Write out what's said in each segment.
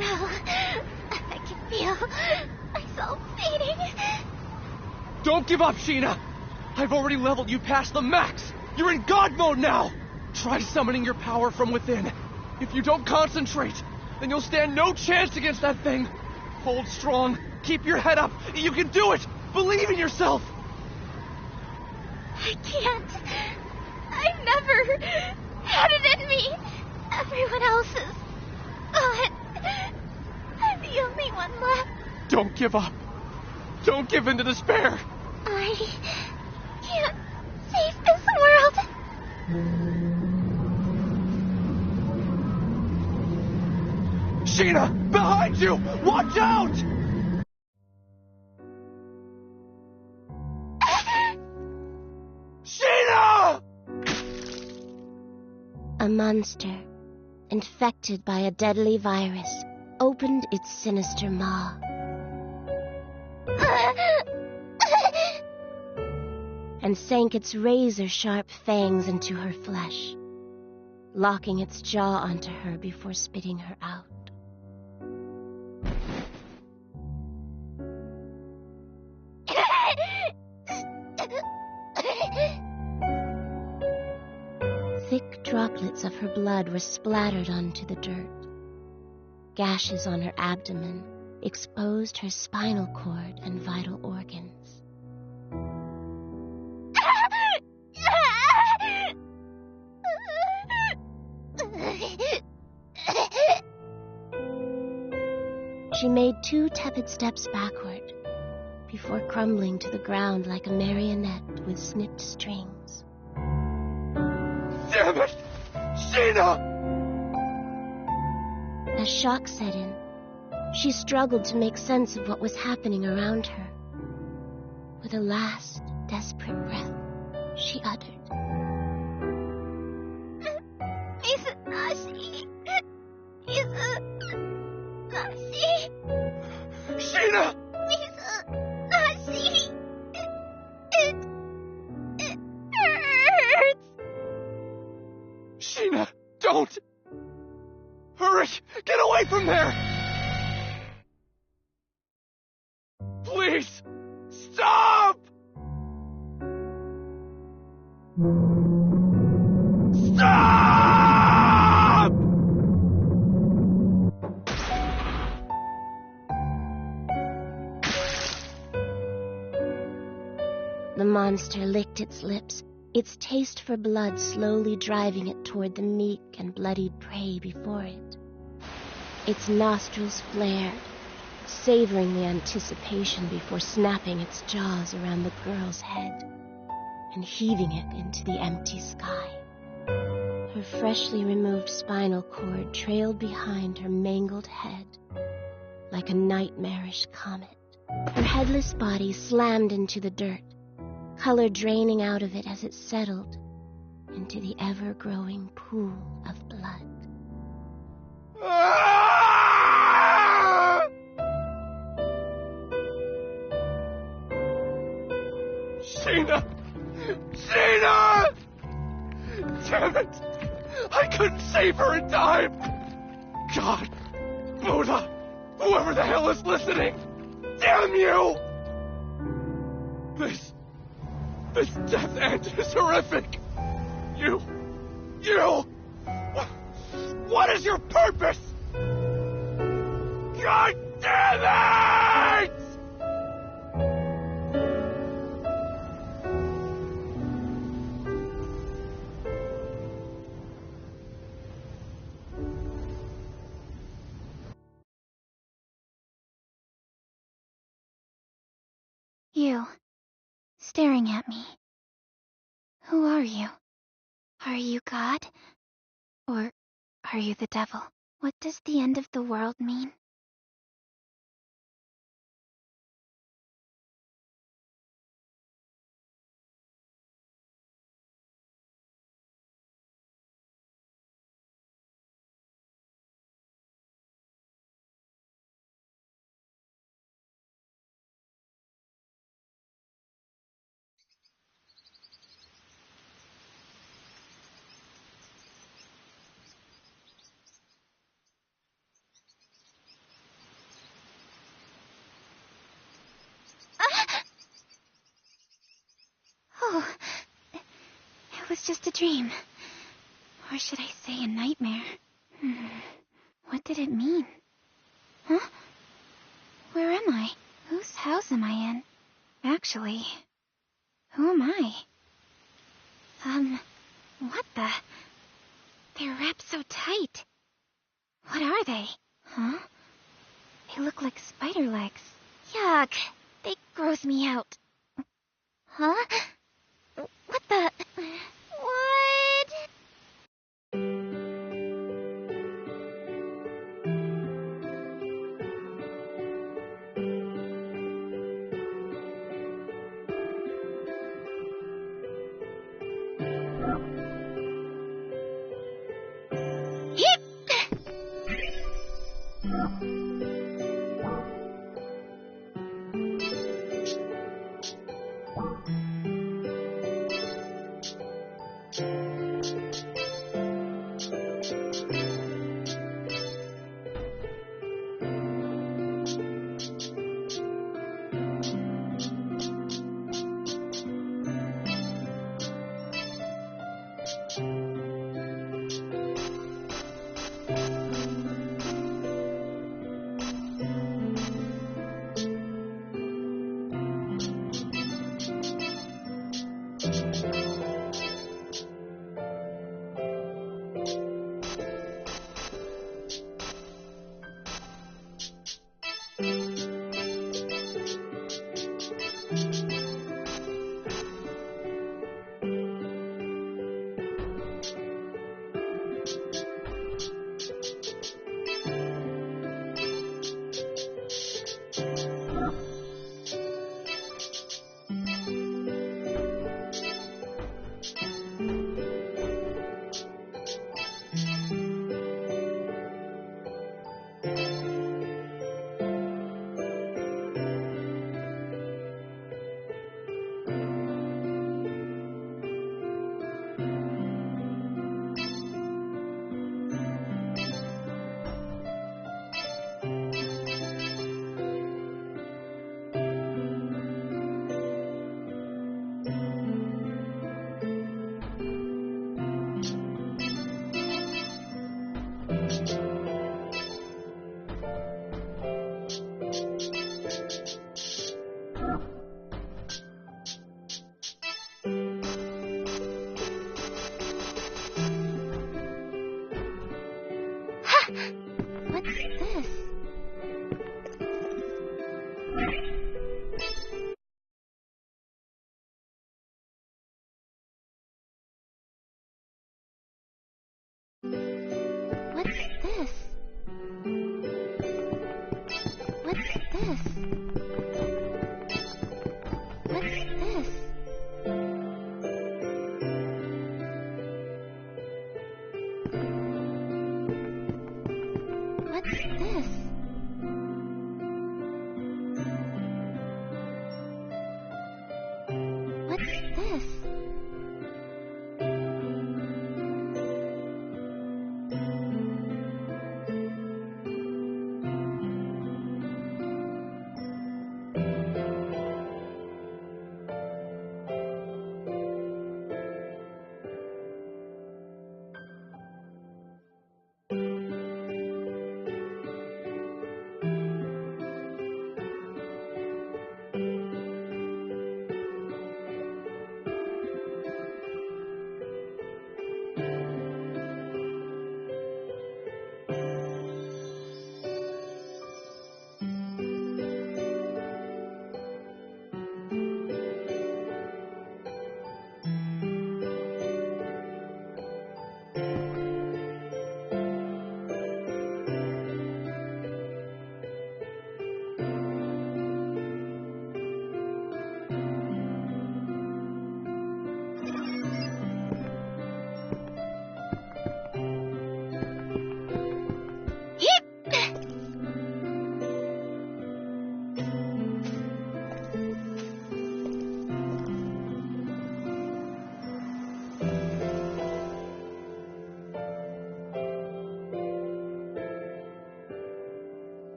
No. I can feel myself fading. Don't give up, Sheena! I've already leveled you past the max! You're in God mode now! Try summoning your power from within. If you don't concentrate, then you'll stand no chance against that thing. Hold strong. Keep your head up. You can do it! Believe in yourself! I can't. I've never had it in me. Everyone else is gone. I'm the only one left. Don't give up. Don't give in to despair. I can't save this world. Sheena! Behind you! Watch out! Sheena! A monster, infected by a deadly virus, opened its sinister maw. And sank its razor-sharp fangs into her flesh, locking its jaw onto her before spitting her out. Thick droplets of her blood were splattered onto the dirt. Gashes on her abdomen exposed her spinal cord and vital organs. She made 2 tepid steps backward before crumbling to the ground like a marionette with snipped strings. Damn it! Sheena! As shock set in, she struggled to make sense of what was happening around her. With a last, desperate breath, she uttered, Izanashi. Sheena! Izanashi. It hurts. Sheena, don't! Hurry! Get away from there! Please! Stop! Stop! The monster licked its lips, its taste for blood slowly driving it toward the meek and bloodied prey before it. Its nostrils flared, savoring the anticipation before snapping its jaws around the girl's head and heaving it into the empty sky. Her freshly removed spinal cord trailed behind her mangled head like a nightmarish comet. Her headless body slammed into the dirt, color draining out of it as it settled into the ever-growing pool of blood. Sheena! Sheena! Damn it! I couldn't save her in time! God! Buddha! Whoever the hell is listening! Damn you! This death end is horrific! You... What is your purpose? God damn it! You, staring at me. Who are you? Are you God? Or are you the devil? What does the end of the world mean? just a dream. Or should I say a nightmare? What did it mean? Huh? Where am I? Whose house am I in? Actually, who am I? What the? They're wrapped so tight. What are they? Huh? They look like spider legs. Yuck! They gross me out. Huh? What the? What?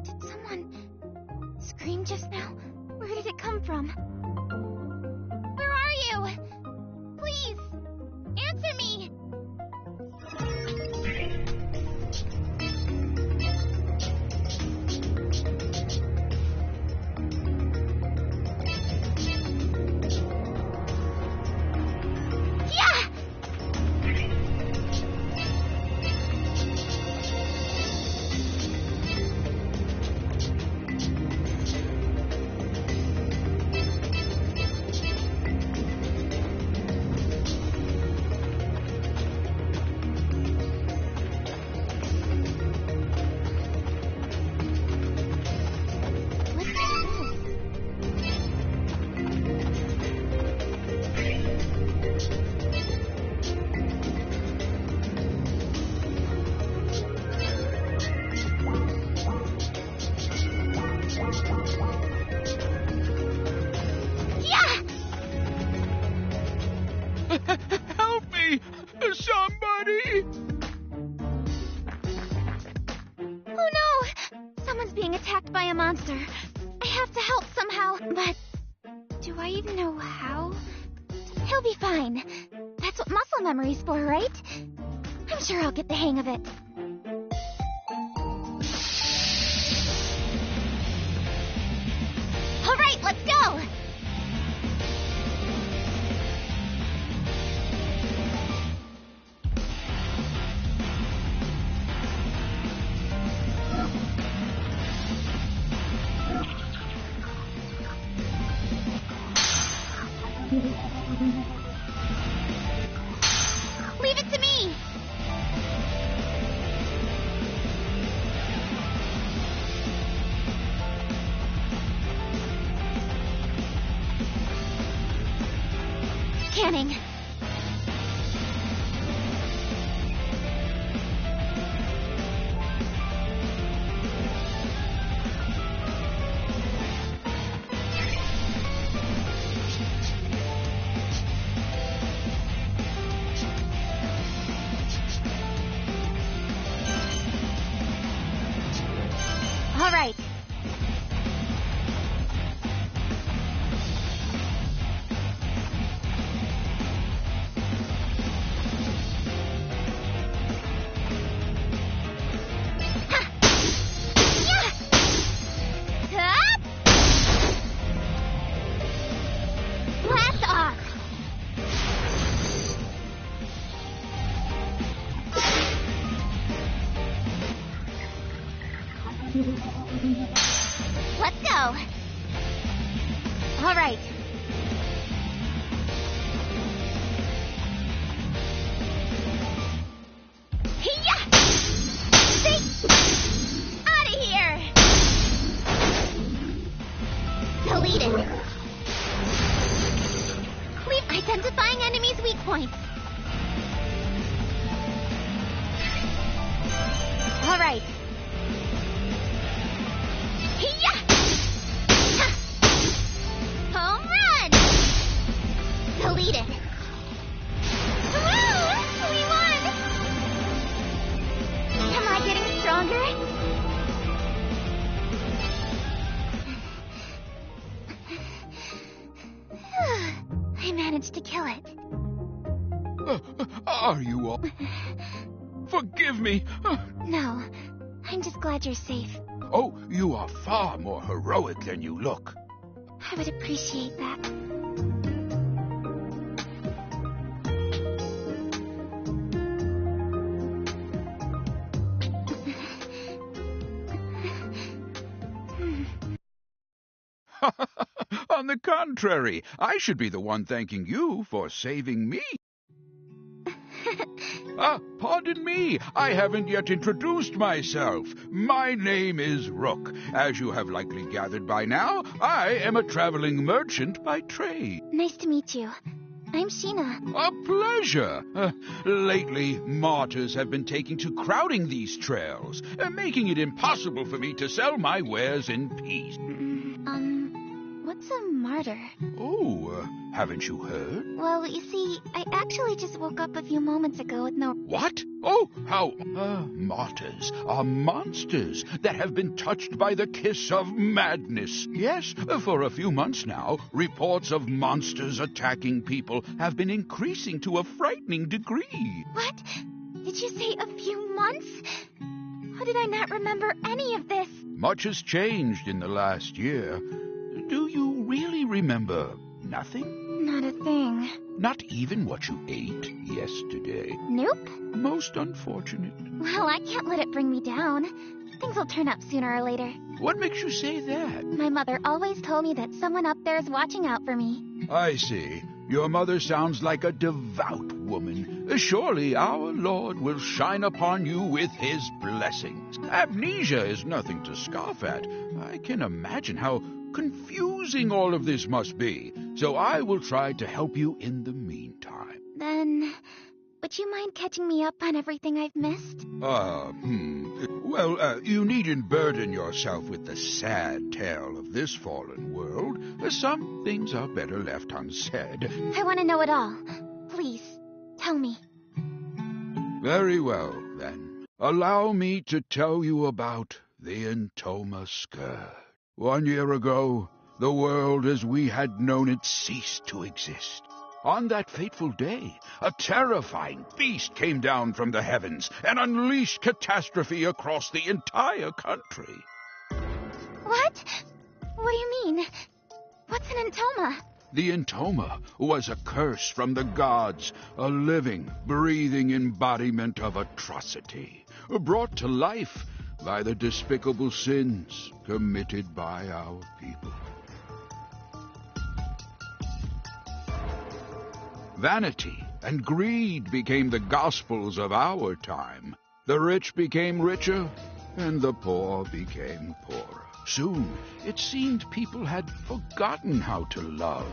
Did someone scream just now? Where did it come from? Where are you? Please, answer me! Help me! Somebody! Oh no! Someone's being attacked by a monster. I have to help somehow, but do I even know how? He'll be fine. That's what muscle memory's for, right? I'm sure I'll get the hang of it. All right, let's go! Leave it to me! Scanning. All right. Let's go. All right. Hiya! Stay out of here! Deleted. Leave identifying enemies' weak points. All right. Hiya! Ha! Home run! Deleted. Woo! We won! Am I getting stronger? I managed to kill it. Are you all... Forgive me. No, I'm just glad you're safe. Oh, you are far more heroic than you look. I would appreciate that. On the contrary, I should be the one thanking you for saving me. Pardon me, I haven't yet introduced myself. My name is Rook. As you have likely gathered by now, I am a traveling merchant by trade. Nice to meet you. I'm Sheena. A pleasure. Lately, martyrs have been taking to crowding these trails, making it impossible for me to sell my wares in peace. What's a martyr? Oh, haven't you heard? Well, you see, I actually just woke up a few moments ago with no... What? Oh, how... martyrs are monsters that have been touched by the kiss of madness. Yes, for a few months now, reports of monsters attacking people have been increasing to a frightening degree. What? Did you say a few months? How did I not remember any of this? Much has changed in the last year. Do you really remember nothing? Not a thing. Not even what you ate yesterday? Nope. Most unfortunate. Well, I can't let it bring me down. Things will turn up sooner or later. What makes you say that? My mother always told me that someone up there is watching out for me. I see. Your mother sounds like a devout woman. Surely our Lord will shine upon you with his blessings. Amnesia is nothing to scoff at. I can imagine how confusing all of this must be, so I will try to help you in the meantime. Then, would you mind catching me up on everything I've missed? Well, you needn't burden yourself with the sad tale of this fallen world. Some things are better left unsaid. I want to know it all. Please, tell me. Very well, then. Allow me to tell you about the Entoma Scourge. 1 year ago, the world as we had known it ceased to exist. On that fateful day, a terrifying beast came down from the heavens and unleashed catastrophe across the entire country. What? What do you mean? What's an Entoma? The Entoma was a curse from the gods, a living, breathing embodiment of atrocity, brought to life by the despicable sins committed by our people. Vanity and greed became the gospels of our time. The rich became richer, and the poor became poorer. Soon, it seemed people had forgotten how to love.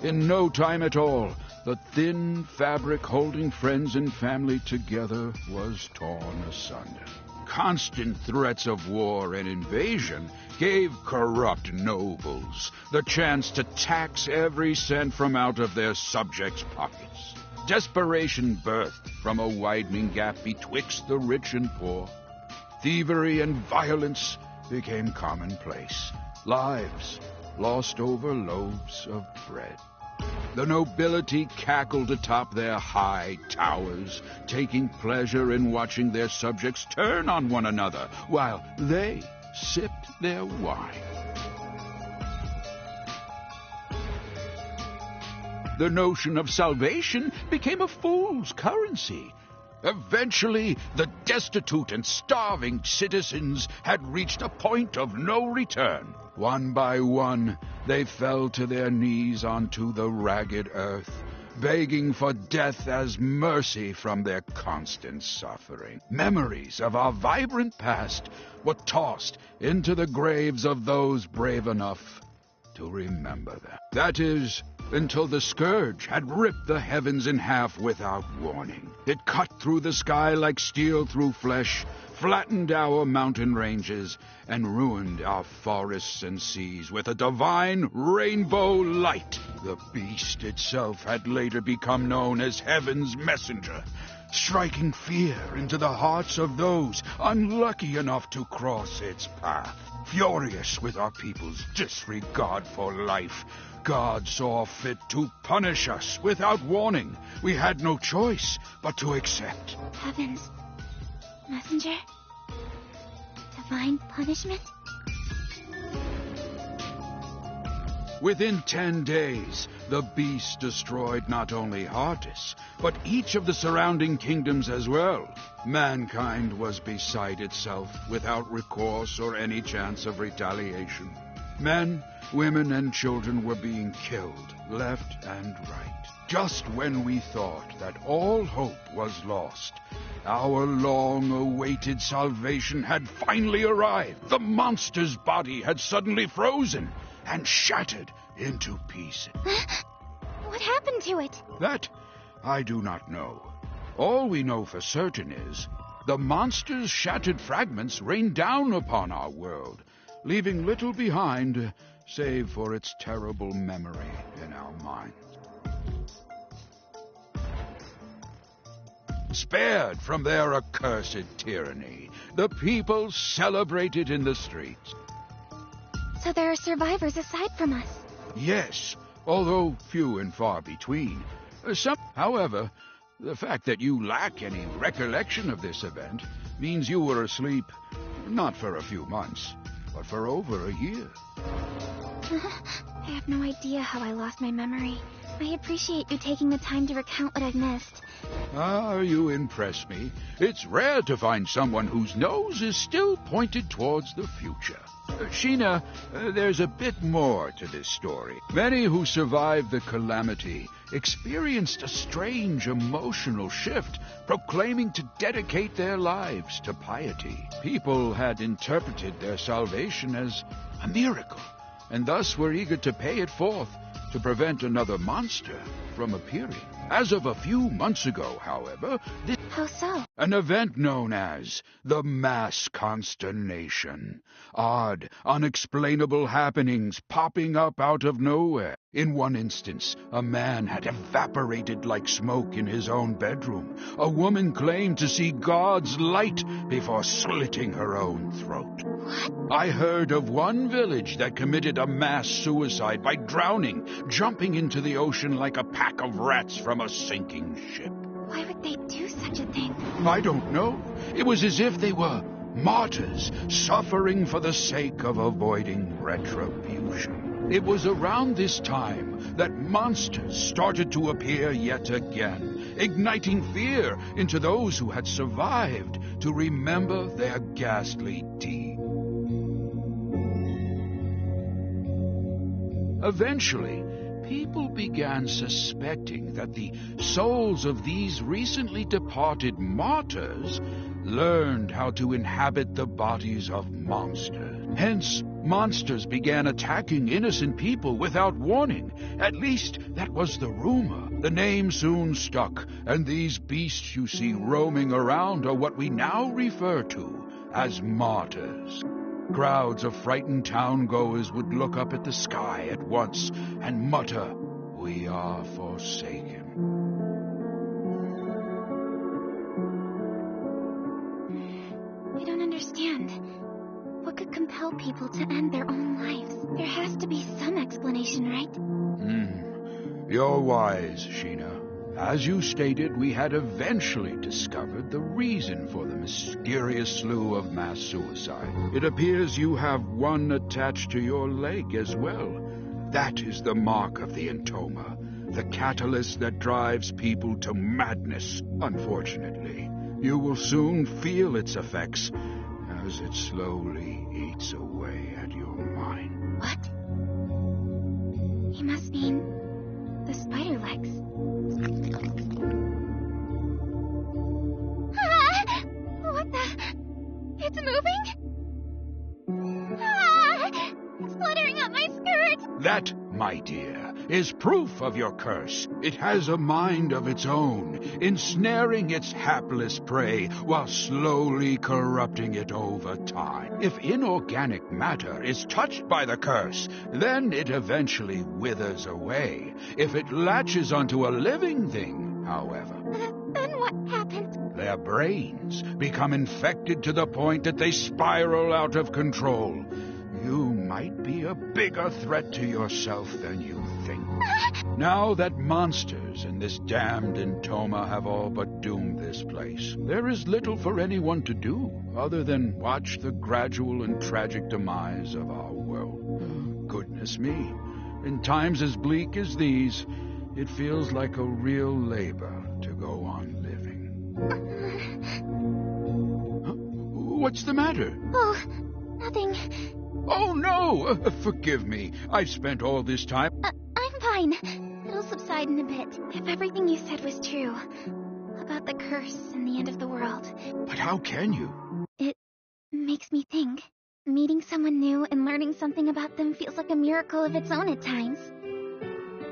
In no time at all, the thin fabric holding friends and family together was torn asunder. Constant threats of war and invasion gave corrupt nobles the chance to tax every cent from out of their subjects' pockets. Desperation birthed from a widening gap betwixt the rich and poor. Thievery and violence became commonplace. Lives lost over loaves of bread. The nobility cackled atop their high towers, taking pleasure in watching their subjects turn on one another while they sipped their wine. The notion of salvation became a fool's currency. Eventually, the destitute and starving citizens had reached a point of no return. One by one, they fell to their knees onto the ragged earth, begging for death as mercy from their constant suffering. Memories of our vibrant past were tossed into the graves of those brave enough to remember them. That is, until the scourge had ripped the heavens in half without warning. It cut through the sky like steel through flesh, flattened our mountain ranges, and ruined our forests and seas with a divine rainbow light. The beast itself had later become known as Heaven's Messenger, striking fear into the hearts of those unlucky enough to cross its path. Furious with our people's disregard for life, God saw fit to punish us without warning. We had no choice but to accept. Heavens. Messenger? Divine punishment? Within 10 days, the beast destroyed not only Hardis, but each of the surrounding kingdoms as well. Mankind was beside itself, without recourse or any chance of retaliation. Men, women, and children were being killed, left and right. Just when we thought that all hope was lost, our long-awaited salvation had finally arrived. The monster's body had suddenly frozen and shattered into pieces. What happened to it? That I do not know. All we know for certain is the monster's shattered fragments rained down upon our world, leaving little behind save for its terrible memory in our minds. Spared from their accursed tyranny, the people celebrated in the streets. So there are survivors aside from us. Yes, although few and far between. However, the fact that you lack any recollection of this event means you were asleep not for a few months, but for over a year. I have no idea how I lost my memory. I appreciate you taking the time to recount what I've missed. Ah, you impress me. It's rare to find someone whose nose is still pointed towards the future. Sheena, there's a bit more to this story. Many who survived the calamity experienced a strange emotional shift, proclaiming to dedicate their lives to piety. People had interpreted their salvation as a miracle, and thus were eager to pay it forth to prevent another monster from appearing. As of a few months ago, however, How so? an event known as the Mass Consternation. Odd, unexplainable happenings popping up out of nowhere. In one instance, a man had evaporated like smoke in his own bedroom. A woman claimed to see God's light before slitting her own throat. What? I heard of one village that committed a mass suicide by drowning, jumping into the ocean like a pack of rats from a sinking ship. Why would they do such a thing? I don't know. It was as if they were martyrs, suffering for the sake of avoiding retribution. It was around this time that monsters started to appear yet again, igniting fear into those who had survived to remember their ghastly deeds. Eventually, people began suspecting that the souls of these recently departed martyrs learned how to inhabit the bodies of monsters. Hence, monsters began attacking innocent people without warning. At least, that was the rumor. The name soon stuck, and these beasts you see roaming around are what we now refer to as martyrs. Crowds of frightened town-goers would look up at the sky at once and mutter, "We are forsaken." I don't understand. What could compel people to end their own lives? There has to be some explanation, right? You're wise, Sheena. As you stated, we had eventually discovered the reason for the mysterious slew of mass suicide. It appears you have one attached to your leg as well. That is the mark of the Entoma, the catalyst that drives people to madness, unfortunately. You will soon feel its effects as it slowly eats away at your mind. What? He must mean the spider legs. Ah! What the? It's moving? Ah! It's fluttering up my skirt! That, my dear, is proof of your curse. It has a mind of its own, ensnaring its hapless prey while slowly corrupting it over time. If inorganic matter is touched by the curse, then it eventually withers away. If it latches onto a living thing, however, Then what happens? their brains become infected to the point that they spiral out of control. You might be a bigger threat to yourself than you think. Now that monsters in this damned Intoma have all but doomed this place, there is little for anyone to do other than watch the gradual and tragic demise of our world. Goodness me, in times as bleak as these, it feels like a real labor to go on living. Huh? What's the matter? Oh, nothing. Oh, no! Forgive me. I've spent all this time... I'm fine. It'll subside in a bit. If everything you said was true about the curse and the end of the world, But how can you? it makes me think. Meeting someone new and learning something about them feels like a miracle of its own at times.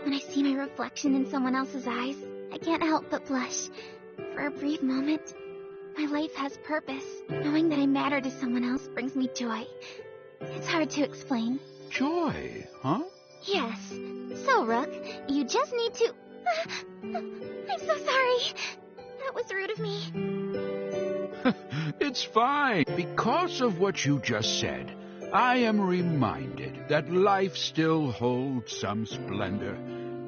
When I see my reflection in someone else's eyes, I can't help but blush. For a brief moment, my life has purpose. Knowing that I matter to someone else brings me joy. It's hard to explain. Joy, huh? Yes. So, Rook, you just need to... I'm so sorry. That was rude of me. It's fine. Because of what you just said, I am reminded that life still holds some splendor.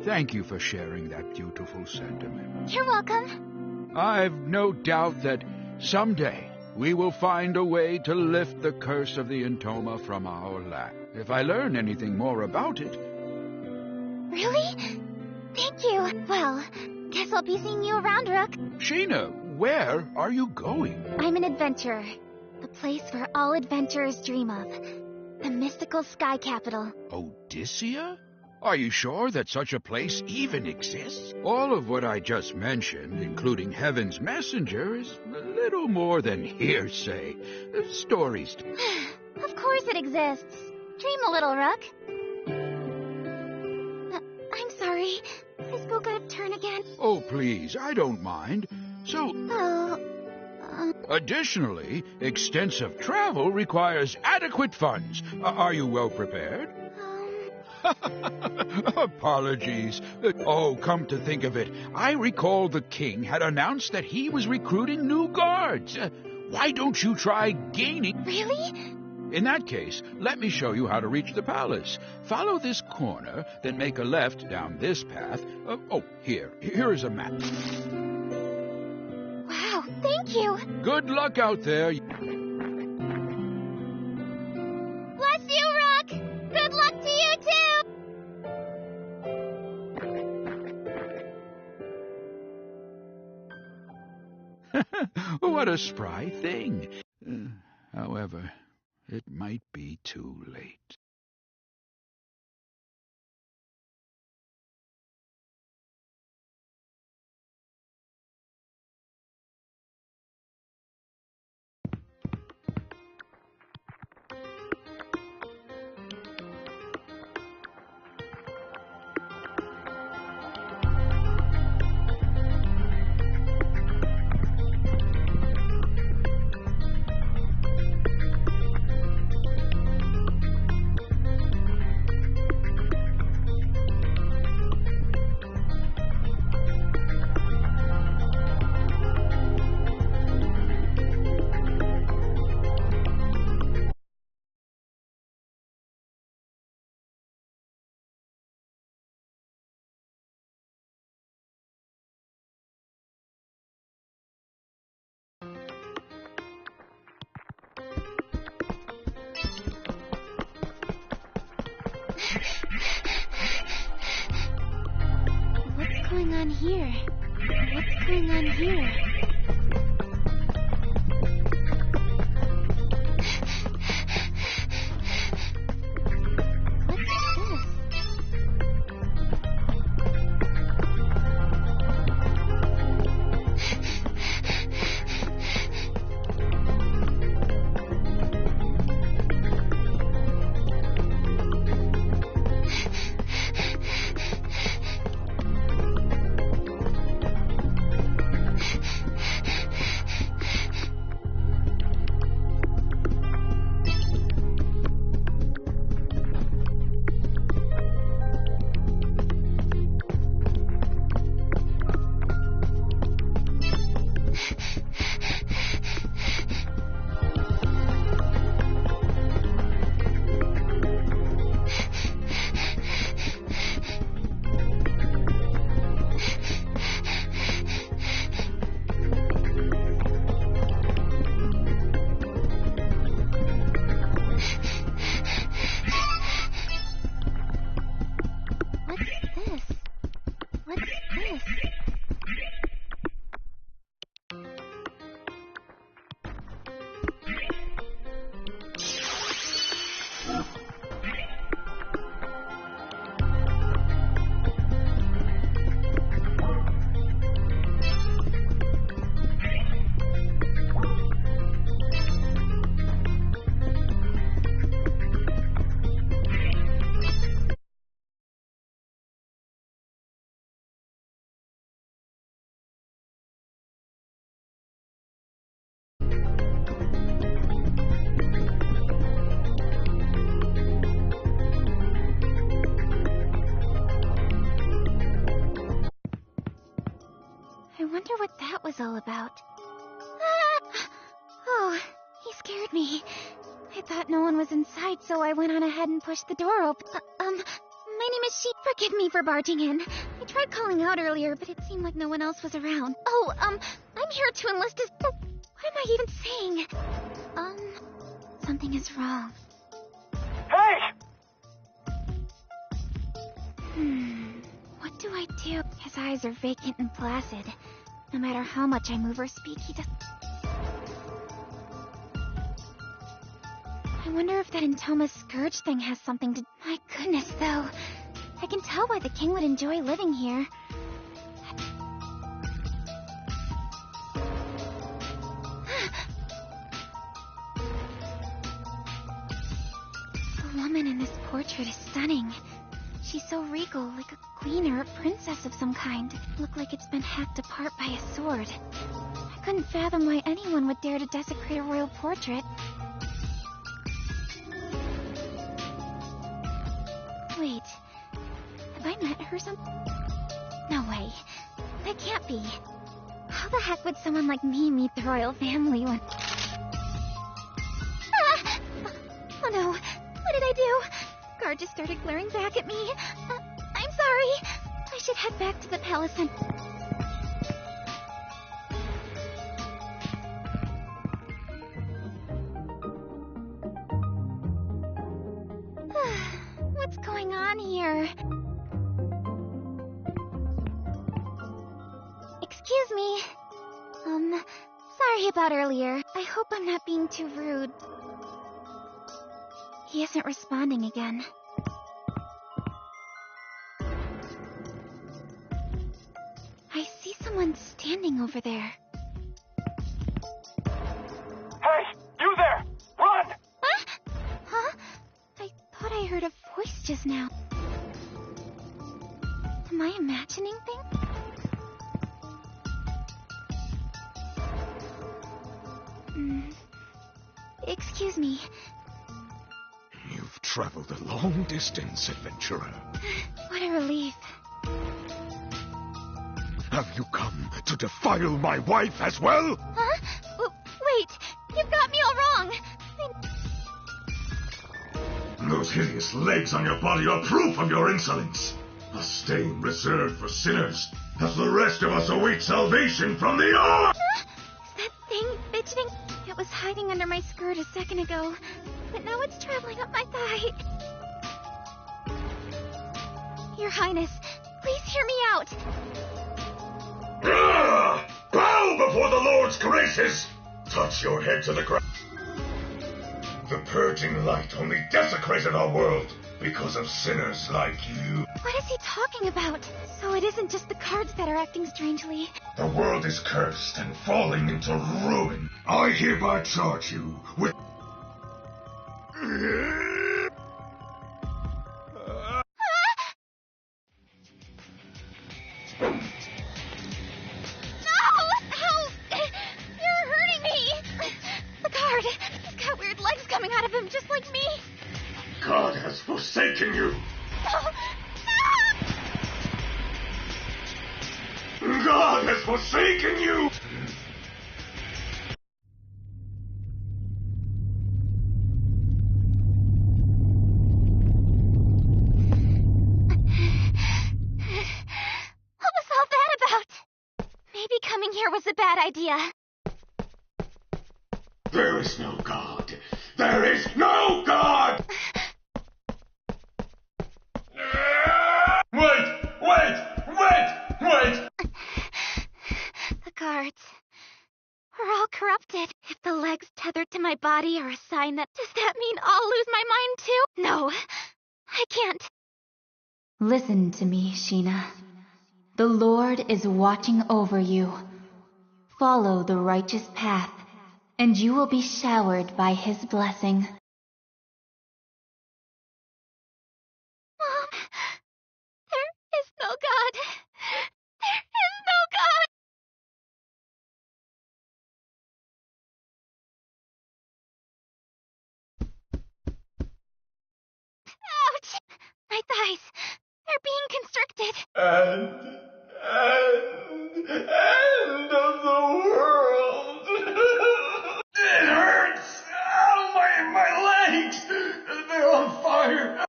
Thank you for sharing that beautiful sentiment. You're welcome. I've no doubt that someday we will find a way to lift the curse of the Intoma from our land. If I learn anything more about it... Really? Thank you. Well, guess I'll be seeing you around, Rook. Sheena, where are you going? I'm an adventurer. The place where all adventurers dream of. The mystical sky capital. Odyssea? Are you sure that such a place even exists? All of what I just mentioned, including Heaven's Messenger, is a little more than hearsay. Stories. Of course it exists. Dream a little, Rook. I'm sorry. I spoke out of turn again. Oh, please, I don't mind. So, Oh... additionally, extensive travel requires adequate funds. Are you well prepared? Apologies. Oh, come to think of it, I recall the king had announced that he was recruiting new guards. Why don't you try gaining... Really? In that case, let me show you how to reach the palace. Follow this corner, then make a left down this path. Here is a map. Wow, thank you. Good luck out there. Bless you, Rook. Good luck to you, too. What a spry thing. However, it might be too late. What's going on here? What's going on here? was all about. Ah! Oh, he scared me. I thought no one was inside, so I went on ahead and pushed the door open. My name is She. Forgive me for barging in. I tried calling out earlier, but it seemed like no one else was around. Oh, I'm here to enlist as... What am I even saying? Something is wrong. Hey! What do I do? His eyes are vacant and placid. No matter how much I move or speak, he does... I wonder if that Entoma's scourge thing has something to... My goodness, though. I can tell why the king would enjoy living here. The woman in this portrait is stunning. She's so regal, like a queen or a princess of some kind. Look like it's been hacked apart by a sword. I couldn't fathom why anyone would dare to desecrate a royal portrait. Wait, have I met her No way. That can't be. How the heck would someone like me meet the royal family when... Ah! Oh no, what did I do? Guard just started glaring back at me. I'm sorry. I should head back to the palace and... What's going on here? Excuse me. Sorry about earlier. I hope I'm not being too rude. He isn't responding again. I see someone standing over there. Hey! You there! Run! What? Huh? I thought I heard a voice just now. Am I imagining things? Excuse me. You've traveled a long distance, adventurer. What a relief. Have you come to defile my wife as well? Huh? Wait, you've got me all wrong. Those hideous legs on your body are proof of your insolence. A stain reserved for sinners, as the rest of us await salvation from the Ark! Is that thing fidgeting? It was hiding under my skirt a second ago, but now it's traveling up my thigh. Your Highness, please hear me out. Bow before the Lord's graces! Touch your head to the ground. The purging light only desecrated our world because of sinners like you. What is he talking about? So it isn't just the cards that are acting strangely. The world is cursed and falling into ruin. I hereby charge you with... God has forsaken you! God has forsaken you! What was all that about? Maybe coming here was a bad idea. There is no God! There is no God! Wait! The guards. We're all corrupted. If the legs tethered to my body are a sign that... Does that mean I'll lose my mind too? No, I can't. Listen to me, Sheena. The Lord is watching over you. Follow the righteous path, and you will be showered by His blessing. Mom, there is no God. There is no God. Ouch! My thighs, they're being constricted. End of the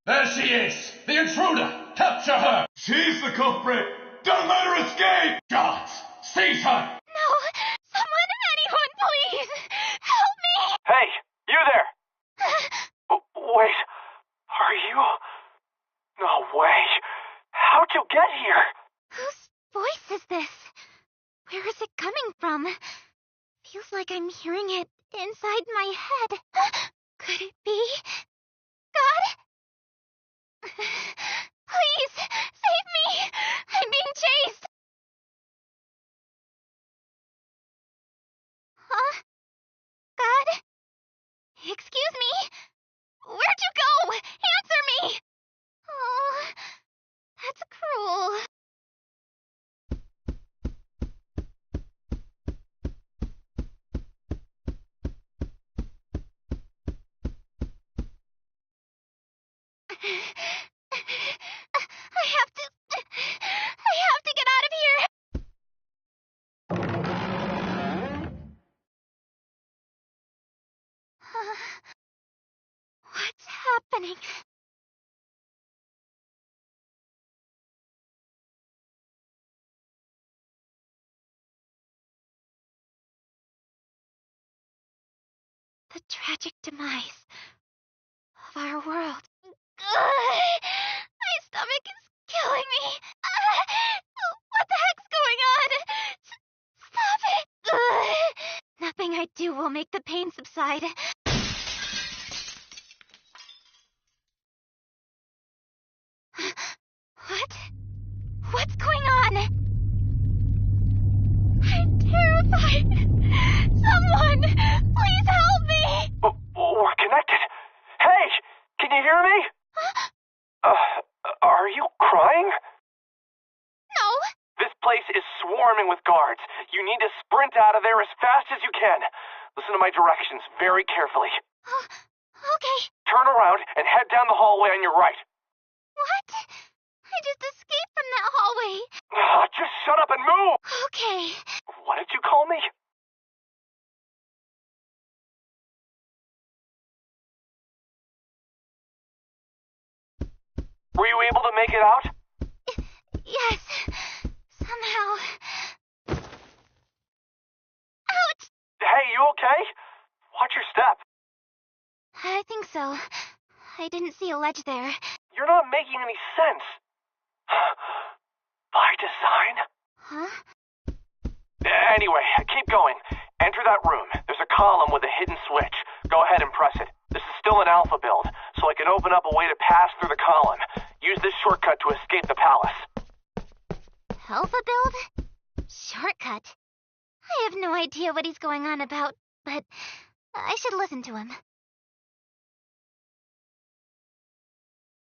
There she is! The intruder! Capture her! She's the culprit! Don't let her escape! Guards, seize her! No! Someone, anyone, please! Help me! Hey, you there! Wait, are you? No way. How'd you get here? Whose voice is this? Where is it coming from? Feels like I'm hearing it inside my head. Could it be God? Please, save me! I'm being chased! Huh? God? Excuse me? Where'd you go? Answer me! Oh, that's cruel. I have to get out of here. What's happening? The tragic demise of our world. My stomach is killing me. What the heck's going on? Stop it. Nothing I do will make the pain subside. What? What's going on? I'm terrified. Someone, please help me. We're connected. Hey, can you hear me? Are you crying? No. This place is swarming with guards. You need to sprint out of there as fast as you can. Listen to my directions very carefully. Okay. Turn around and head down the hallway on your right. What? I just escaped from that hallway. Just shut up and move! Okay. What did you call me? Were you able to make it out? Yes. Somehow. Ouch! Hey, you okay? Watch your step. I think so. I didn't see a ledge there. You're not making any sense. By design? Huh? Anyway, keep going. Enter that room. There's a column with a hidden switch. Go ahead and press it. This is still an alpha build, so I can open up a way to pass through the column. Use this shortcut to escape the palace. Alpha build? Shortcut. I have no idea what he's going on about, but I should listen to him.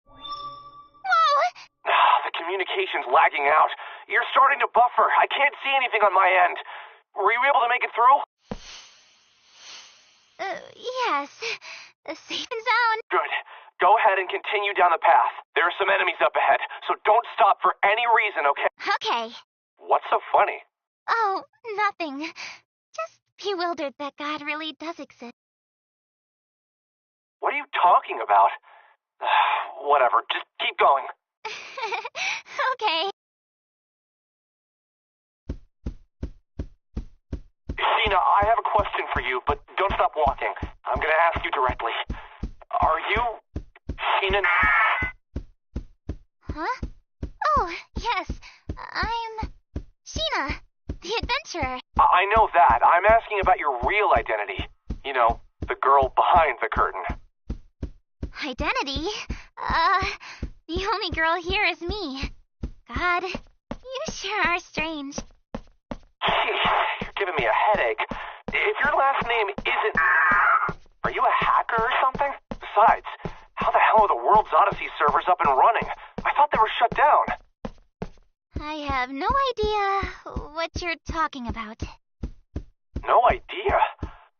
Whoa! The communication's lagging out. You're starting to buffer. I can't see anything on my end. Were you able to make it through? Yes. Safe and sound. Good. Go ahead and continue down the path. There are some enemies up ahead, so don't stop for any reason, okay? Okay. What's so funny? Oh, nothing. Just bewildered that God really does exist. What are you talking about? Whatever, just keep going. Okay. Sheena, I have a question for you, but don't stop walking. I'm gonna ask you directly. Are you... Sheena? Huh? Oh, yes. I'm... Sheena, the adventurer. I know that. I'm asking about your real identity. You know, the girl behind the curtain. Identity? The only girl here is me. God, you sure are strange. Jeez, you're giving me a headache. If your last name isn't... Are you a hacker or something? Besides, how the hell are the World's Odyssey servers up and running? I thought they were shut down. I have no idea what you're talking about. No idea?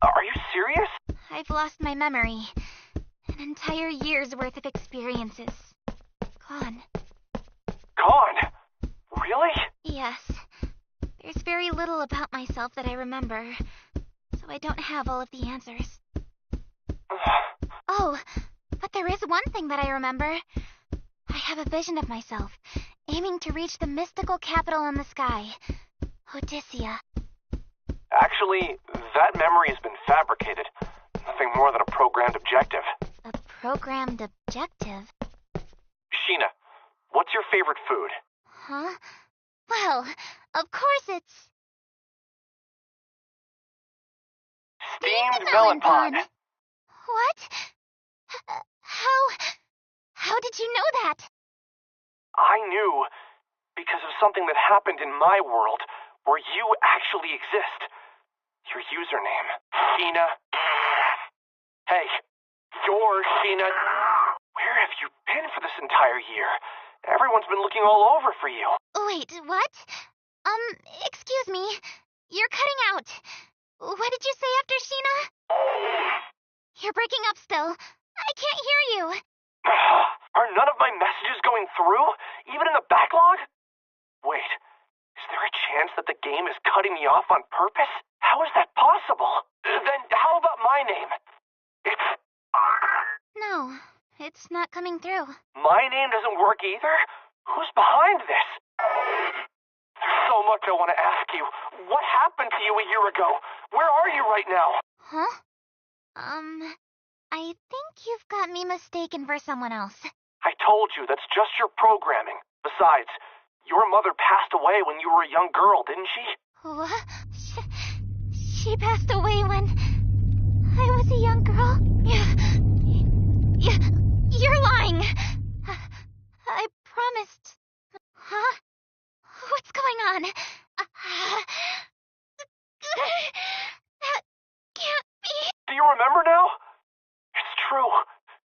Are you serious? I've lost my memory. An entire year's worth of experiences. Gone. Gone? Really? Yes. There's very little about myself that I remember, so I don't have all of the answers. Oh, but there is There's one thing that I remember. I have a vision of myself, aiming to reach the mystical capital in the sky. Odyssea. Actually, that memory has been fabricated. Nothing more than a programmed objective. A programmed objective? Sheena, what's your favorite food? Huh? Well, of course it's... Steamed melon pod. What? How did you know that? I knew because of something that happened in my world where you actually exist. Your username, Sheena. Hey, you're Sheena. Where have you been for this entire year? Everyone's been looking all over for you. Wait, what? Excuse me. You're cutting out. What did you say after Sheena? You're breaking up still. I can't hear you. Are none of my messages going through? Even in the backlog? Wait, is there a chance that the game is cutting me off on purpose? How is that possible? Then how about my name? It's... No, it's not coming through. My name doesn't work either? Who's behind this? There's so much I want to ask you. What happened to you a year ago? Where are you right now? Huh? I think you've got me mistaken for someone else. I told you that's just your programming. Besides, your mother passed away when you were a young girl, didn't she? What? She passed away when I was a young girl? You're lying. I promised. Huh? What's going on? That can't be. Do you remember now? It's true.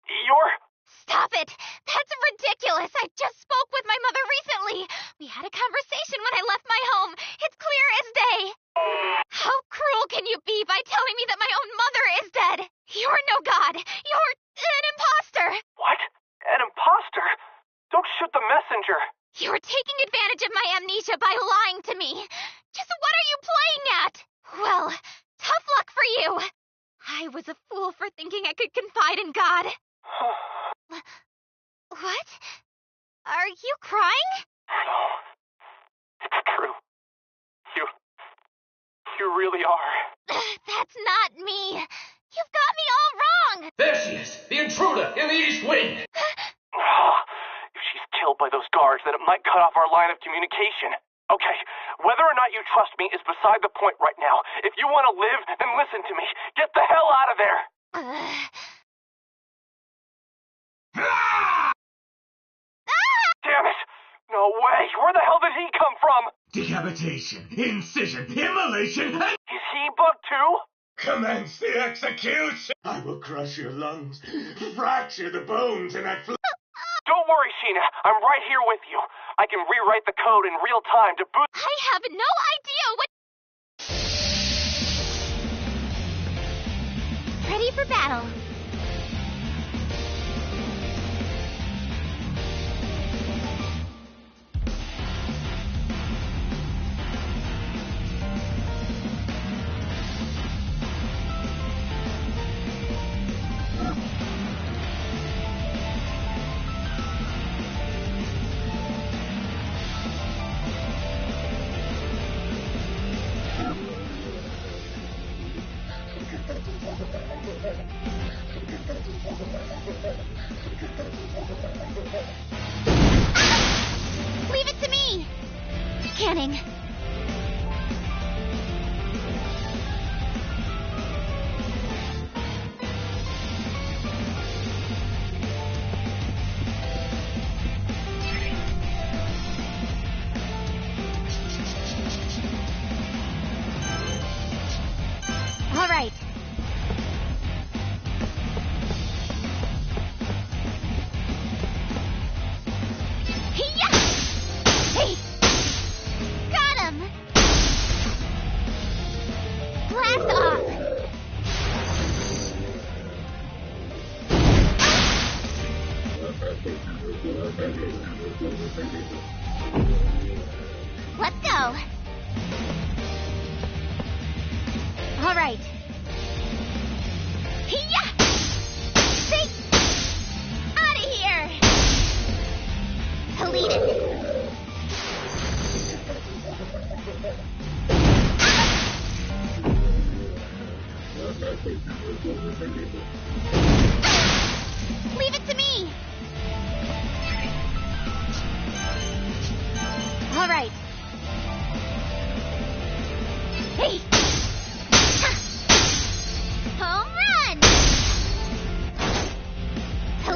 You're... Stop it! That's ridiculous! I just spoke with my mother recently! We had a conversation when I left my home! It's clear as day! How cruel can you be by telling me that my own mother is dead? You're no god! You're an imposter! What? An imposter? Don't shoot the messenger! You're taking advantage of my amnesia by lying to me! Just what are you playing at? Well, tough luck for you! I was a fool for thinking I could confide in God. What? Are you crying? No. It's true. You really are. That's not me. You've got me all wrong. There she is, the intruder in the East Wing. If she's killed by those guards, then it might cut off our line of communication. Okay, whether or not you trust me is beside the point right now. If you want to live, then listen to me. Get the hell out of there! Damn it! No way! Where the hell did he come from? Decapitation, incision, immolation, and... Is he bugged too? Commence the execution! I will crush your lungs, fracture the bones in that Don't worry, Sheena. I'm right here with you. I can rewrite the code in real time to boot... I have no idea what... Ready for battle. Leave it to me! Scanning. All right. Hey! Got him! Blast off! Let's go! All right. Hiya! See?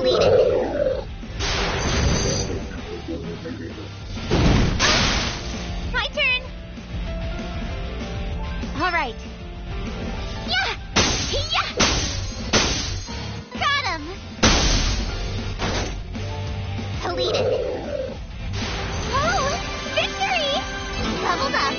Deleted. My turn. All right. Yeah! Yeah! Got him! Deleted. Oh! Victory! Leveled up.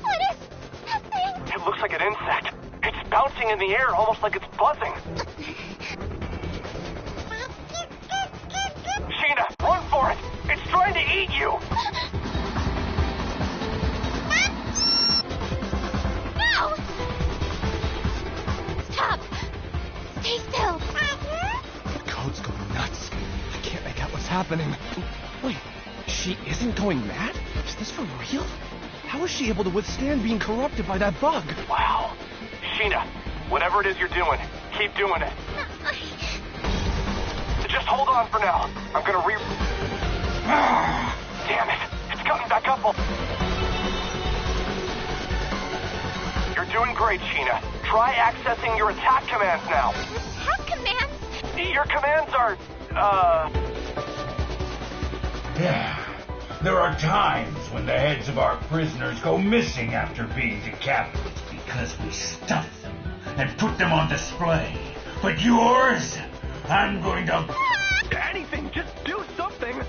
What is that thing? It looks like an insect. It's bouncing in the air, almost like it's buzzing. Sheena, run for it! It's trying to eat you! No! Stop! Stay still! The code's going nuts. I can't make out what's happening. Wait, she isn't going mad? Is this for real? How is she able to withstand being corrupted by that bug? Wow. Sheena, whatever it is you're doing, keep doing it. Just hold on for now. I'm gonna Damn it. It's coming back up. You're doing great, Sheena. Try accessing your attack commands now. Attack commands? Your commands are, Yeah. There are times when the heads of our prisoners go missing after being decapitated because we stuff them and put them on display. But yours, I'm going to... anything, just do something.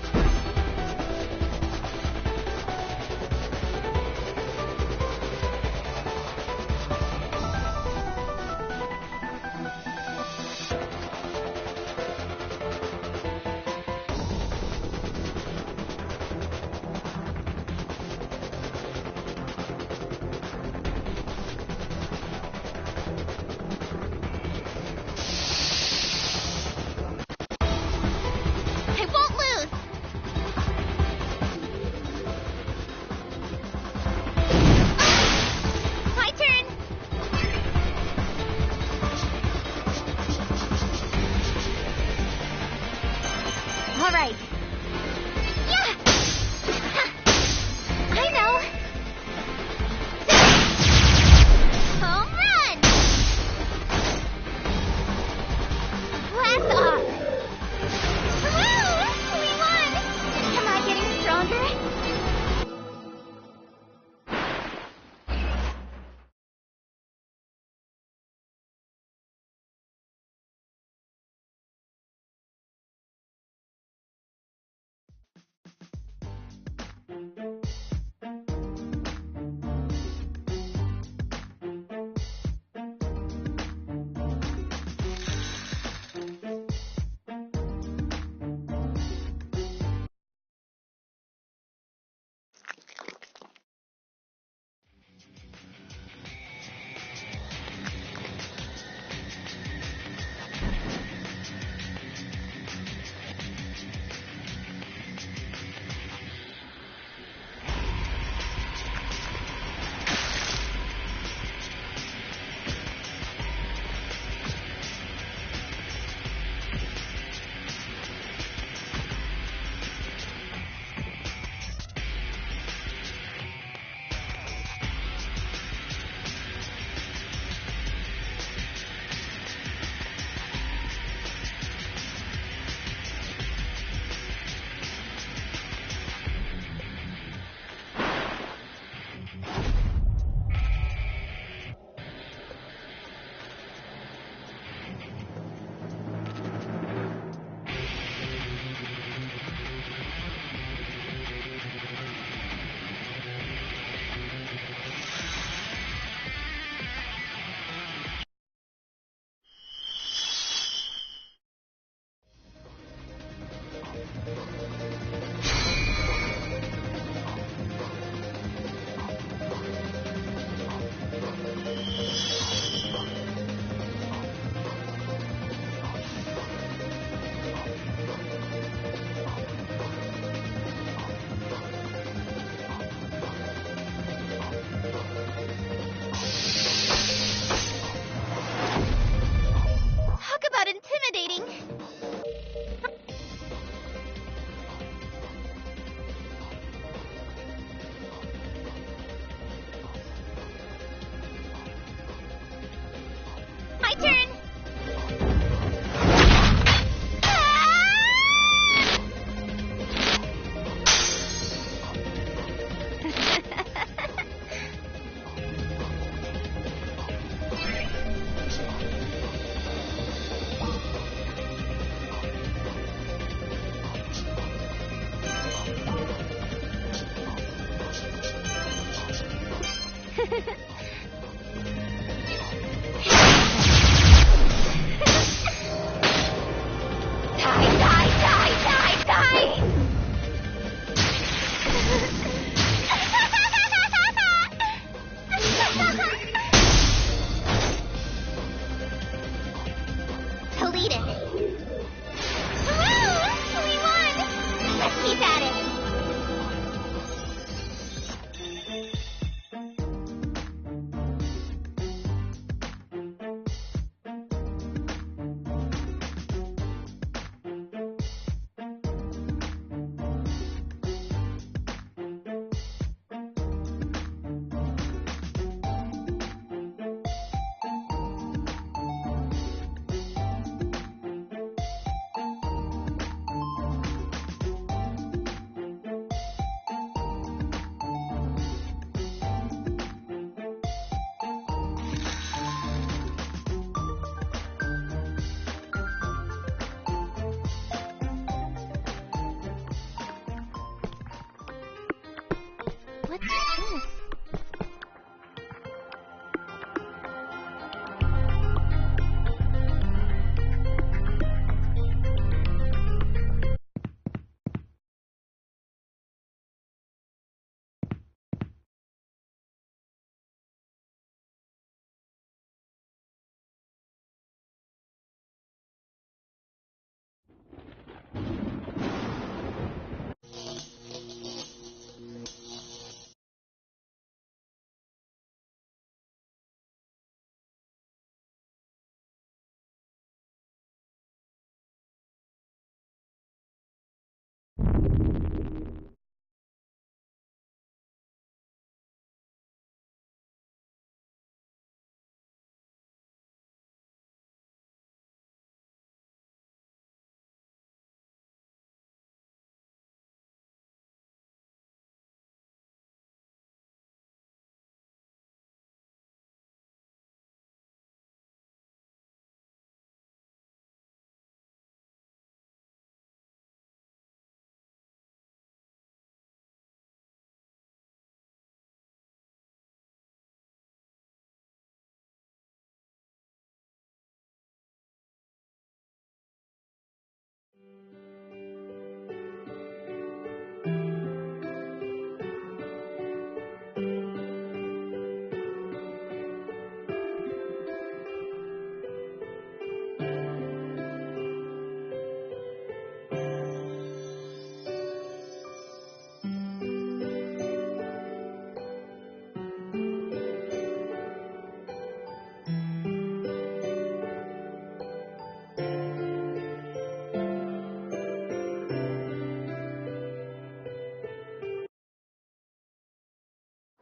Delete it. We won! Let's keep at it. What's this?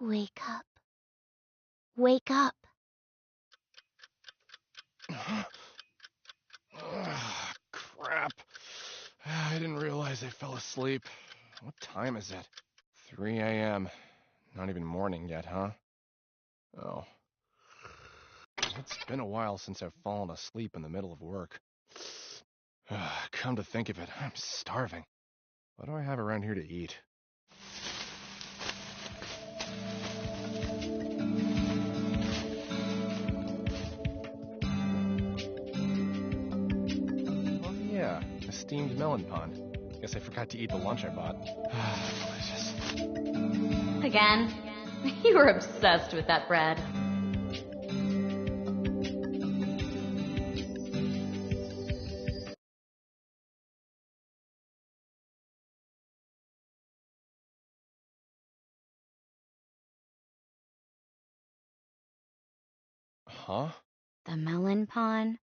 Wake up. Wake up. Crap. I didn't realize I fell asleep. What time is it? 3 a.m. Not even morning yet, huh? Oh. It's been a while since I've fallen asleep in the middle of work. Come to think of it, I'm starving. What do I have around here to eat? Oh yeah, a steamed melon pond. Guess I forgot to eat the lunch I bought. Delicious. Again? You were obsessed with that bread. Huh? The melon pond?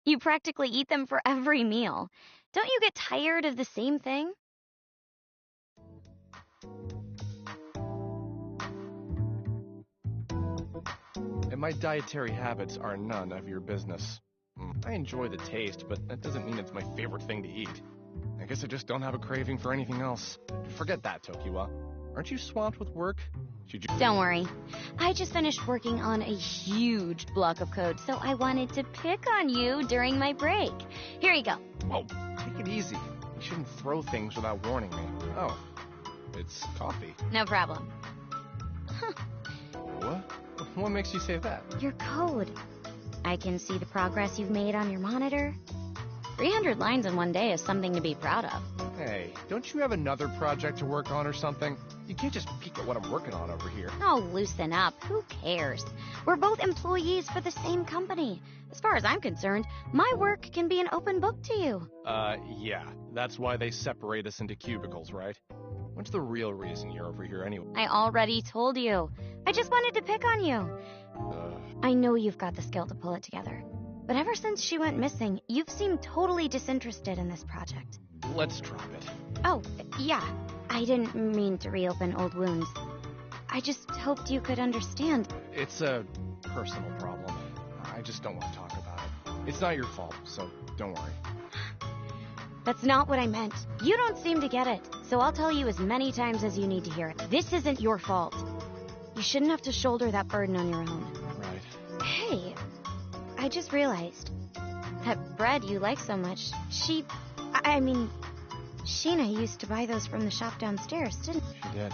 You practically eat them for every meal. Don't you get tired of the same thing? And my dietary habits are none of your business. I enjoy the taste, but that doesn't mean it's my favorite thing to eat. I guess I just don't have a craving for anything else. Forget that, Tokiwa. Aren't you swamped with work? Should you... Don't worry. I just finished working on a huge block of code, so I wanted to pick on you during my break. Here you go. Whoa, take it easy. You shouldn't throw things without warning me. Oh, it's coffee. No problem. What? What makes you say that? Your code. I can see the progress you've made on your monitor. 300 lines in one day is something to be proud of. Hey, don't you have another project to work on or something? You can't just peek at what I'm working on over here. Oh, loosen up. Who cares? We're both employees for the same company. As far as I'm concerned, my work can be an open book to you. Yeah. That's why they separate us into cubicles, right? What's the real reason you're over here anyway? I already told you. I just wanted to pick on you. I know you've got the skill to pull it together. But ever since she went missing, you've seemed totally disinterested in this project. Let's drop it. Oh, yeah. I didn't mean to reopen old wounds. I just hoped you could understand. It's a personal problem. I just don't want to talk about it. It's not your fault, so don't worry. That's not what I meant. You don't seem to get it, so I'll tell you as many times as you need to hear it. This isn't your fault. You shouldn't have to shoulder that burden on your own. Right. Hey, I just realized that bread you like so much, I mean, Sheena used to buy those from the shop downstairs, didn't she? She did.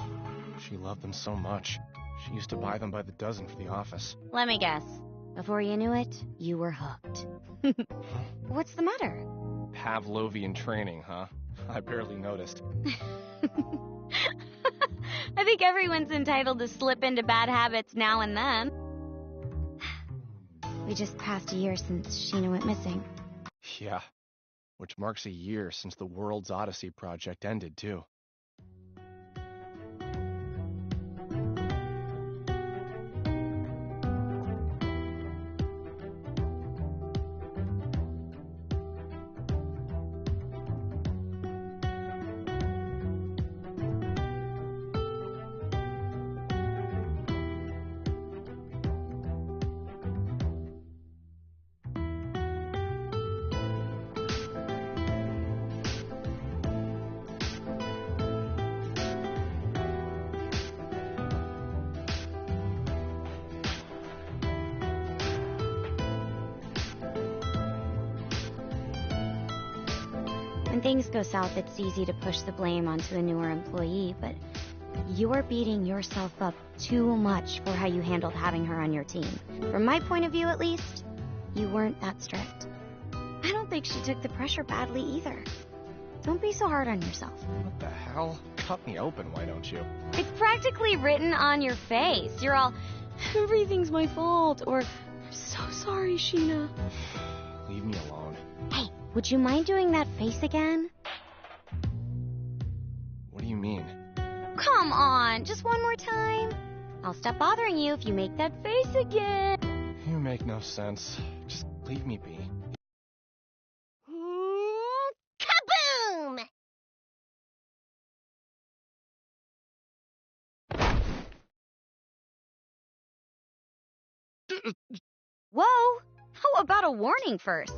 She loved them so much. She used to buy them by the dozen for the office. Let me guess. Before you knew it, you were hooked. What's the matter? Pavlovian training, huh? I barely noticed. I think everyone's entitled to slip into bad habits now and then. We just passed a year since Sheena went missing. Yeah. Which marks a year since the World's Odyssey project ended, too. When things go south, it's easy to push the blame onto a newer employee, but you're beating yourself up too much for how you handled having her on your team. From my point of view, at least, you weren't that strict. I don't think she took the pressure badly either. Don't be so hard on yourself. What the hell? Cut me open, why don't you? It's practically written on your face. You're all, everything's my fault, or, I'm so sorry, Sheena. Leave me alone. Hey, would you mind doing that face again? What do you mean? Come on, just one more time. I'll stop bothering you if you make that face again. You make no sense. Just leave me be. Kaboom! Whoa! How about a warning first?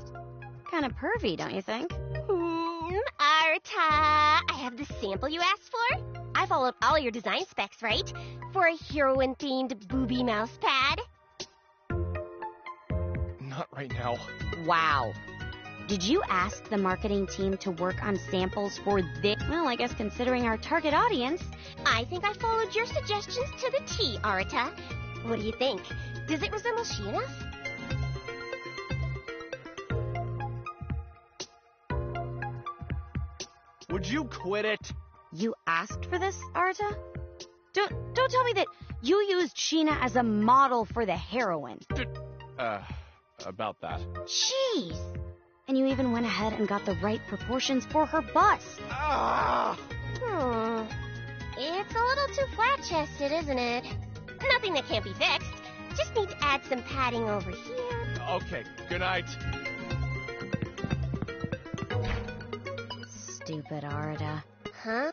Kind of pervy, don't you think? Arta, I have the sample you asked for. I followed all your design specs, right? For a heroine-themed booby mouse pad. Not right now. Wow. Did you ask the marketing team to work on samples for this? Well, I guess considering our target audience. I think I followed your suggestions to the T, Arta. What do you think? Does it resemble Sheena's? Would you quit it? You asked for this, Arta? Don't tell me that you used Sheena as a model for the heroine. About that. Jeez. And you even went ahead and got the right proportions for her bust. Ah! It's a little too flat-chested, isn't it? Nothing that can't be fixed. Just need to add some padding over here. Okay, good night. Stupid Arta. Huh?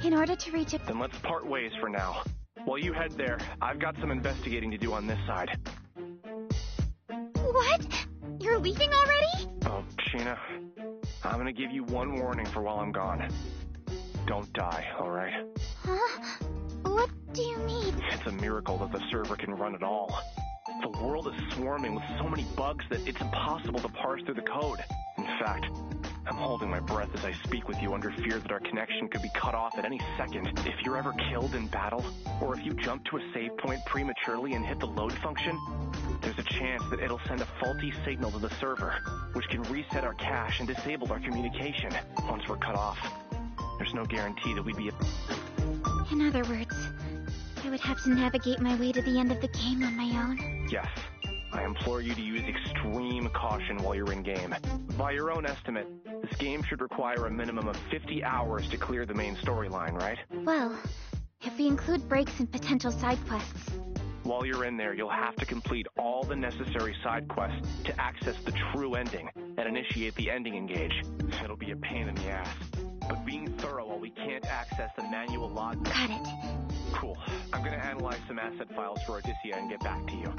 In order to reach a... Then let's part ways for now. While you head there, I've got some investigating to do on this side. What? You're leaving already? Oh, Sheena, I'm gonna give you one warning for while I'm gone. Don't die, alright? Huh? What do you mean? It's a miracle that the server can run at all. The world is swarming with so many bugs that it's impossible to parse through the code. In fact, I'm holding my breath as I speak with you under fear that our connection could be cut off at any second. If you're ever killed in battle, or if you jump to a save point prematurely and hit the load function, there's a chance that it'll send a faulty signal to the server, which can reset our cache and disable our communication. Once we're cut off, there's no guarantee that we'd be... In other words, I would have to navigate my way to the end of the game on my own. Yes. I implore you to use extreme caution while you're in-game. By your own estimate, This game should require a minimum of 50 hours to clear the main storyline, right? Well, if we include breaks and potential side quests. While you're in there, you'll have to complete all the necessary side quests to access the true ending and initiate the ending engage. It'll be a pain in the ass. But being thorough while we can't access the manual log... Got it. Cool. I'm gonna analyze some asset files for Odysseia and get back to you.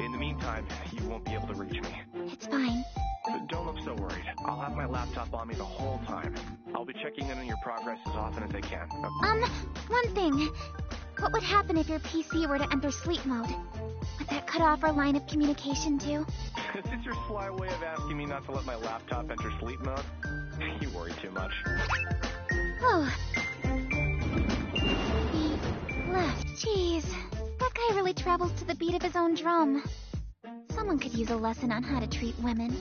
In the meantime, you won't be able to reach me. It's fine. But don't look so worried. I'll have my laptop on me the whole time. I'll be checking in on your progress as often as I can. One thing. What would happen if your PC were to enter sleep mode? Would that cut off our line of communication too? Is this your sly way of asking me not to let my laptop enter sleep mode? You worry too much. Oh. He left. Jeez. That guy really travels to the beat of his own drum. Someone could use a lesson on how to treat women.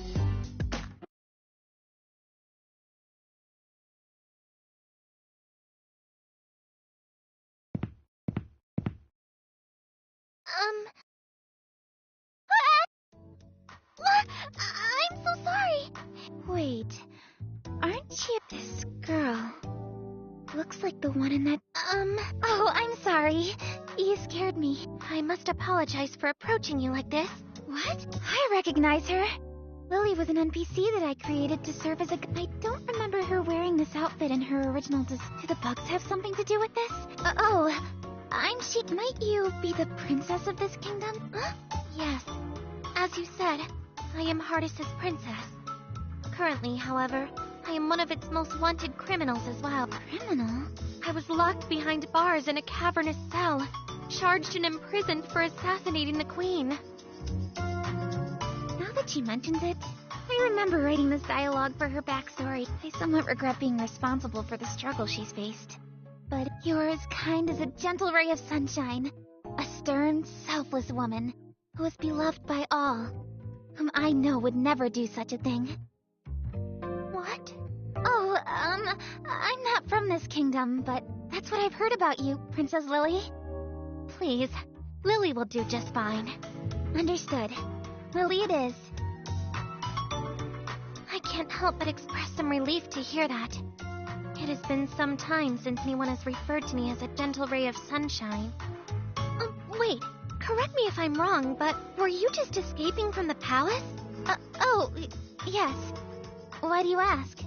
I'm so sorry. Wait, aren't you this girl? Looks like the one in that, Oh, I'm sorry. You scared me. I must apologize for approaching you like this. What? I recognize her. Lily was an NPC that I created to serve as a... I don't remember her wearing this outfit in her original... Do the bugs have something to do with this? I'm she... Might you be the princess of this kingdom? Huh? Yes. As you said, I am Hardis's princess. Currently, however, I am one of its most wanted criminals as well. Criminal? I was locked behind bars in a cavernous cell, charged and imprisoned for assassinating the queen. Now that she mentions it, I remember writing this dialogue for her backstory. I somewhat regret being responsible for the struggle she's faced. But you're as kind as a gentle ray of sunshine. A stern, selfless woman who is beloved by all, whom I know would never do such a thing. What? Oh, I'm not from this kingdom, but that's what I've heard about you, Princess Lily. Please, Lily will do just fine. Understood. Lily it is. I can't help but express some relief to hear that. It has been some time since anyone has referred to me as a gentle ray of sunshine. Wait, correct me if I'm wrong, but were you just escaping from the palace? Yes. Why do you ask?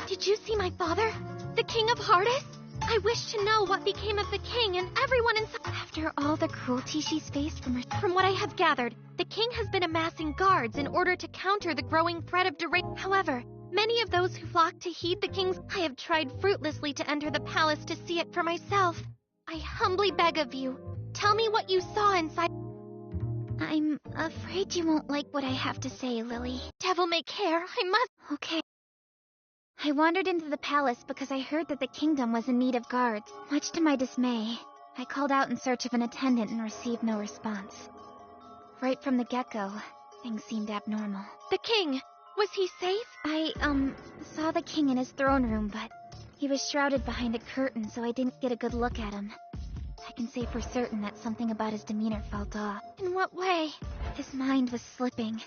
Did you see my father? The King of Hardis? I wish to know what became of the king and everyone inside. After all the cruelty she's faced from what I have gathered, the king has been amassing guards in order to counter the growing threat of derangement. However, many of those who flock to heed the king's... I have tried fruitlessly to enter the palace to see it for myself. I humbly beg of you, tell me what you saw inside... I'm afraid you won't like what I have to say, Lily. Devil may care, I must... Okay. I wandered into the palace because I heard that the kingdom was in need of guards. Much to my dismay, I called out in search of an attendant and received no response. Right from the get-go, things seemed abnormal. The king! Was he safe? I, saw the king in his throne room, but he was shrouded behind a curtain, so I didn't get a good look at him. I can say for certain that something about his demeanor felt off. In what way? His mind was slipping.